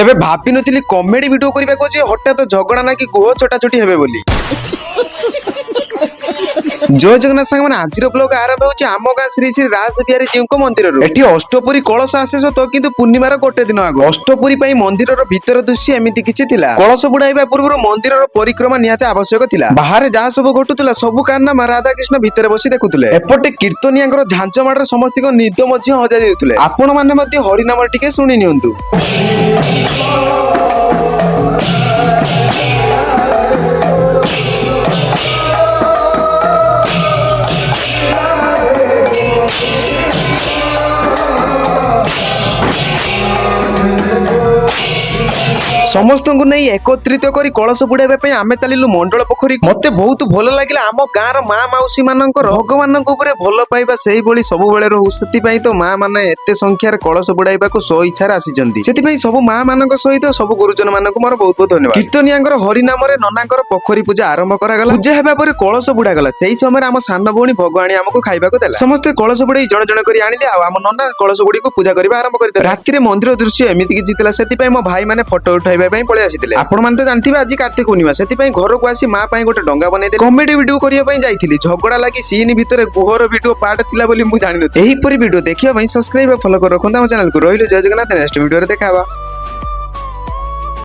केबे भाबी नथिली comedy video करबा को जे हठात झगड़ा ना कि गुह छोटाछोटी हेबे बोली। जय जगन्नाथ सांग माने आजिर ब्लॉग आरंभ होची आम गां श्री श्री राज बिहारी जी को मंदिर रो। एठी अष्टपुरी कलश आसे सत किंतु पूर्णिमार गोटे दिन आगो अष्टपुरी पई मंदिर रो भीतर दृश्य एमिति किछि थिला। कलश बुडाइबा पूर्व मंदिर रो परिक्रमा नियाते आवश्यक थिला। बाहर जहा सब घटुतला सब कारनामा राधा कृष्ण भीतर बसी देखुतले। एपटे कीर्तनियाଙ୍କର झांच माडर समस्त को निद मध्य हजा देउतले। आपण माने मध्ये हरिनाम टिके सुनि नियंतु। समस्त को नहीं एकत्रित करी कलश बुड़ाइबा आमे चलिलु मंडल पोखरी। मते बहुत भल लागिला आम गाँर माँ मौसी मानकर भगवान भल पाइबा सेही भली सब बेले रहू। सेतिपई तो माँ माने एते संख्यार कलश बुड़ाइबा को सो इच्छार आसीचंती। सेतिपई सब माँ मानक सहित सब गुरुजन मानक मोर बहुत बहुत धन्यवाद। कीर्तनियाଙ୍କର हरिनाम रे ननाଙ୍କର पोखरी पूजा आरंभ करागला। पूजा हेबा पर कलश बुड़ागला। सेही समय आम सान भौणी भगवानी हमको खाइबाको देला। समस्त कलश बुड़ाई जण जण करी आनिले आ आम नना कलश गुडी को पूजा करबा आरंभ करदे। राति रे मंदिर दृश्य एमिति कि जितला। सेतिपई मो भाई माने फोटो उठाइबा पई पळे आसीतिले। आपण माने तो जानथिबे आज कार्तिक पूर्णिमा। सेतिपई घर को आसी माँ पई गोटे डंगा बनै दे कॉमेडी वीडियो करिया पई जाईथिली। झगड़ा लागि सीन भितरे गुहर वीडियो पार्ट थिला बोली मु जानि नथि। एही परि वीडियो देखिया पई सब्सक्राइब फॉलो कर रखंदा हम चैनल को। रहिलो जय जगन्नाथ। नेक्स्ट वीडियो रे देखाबा।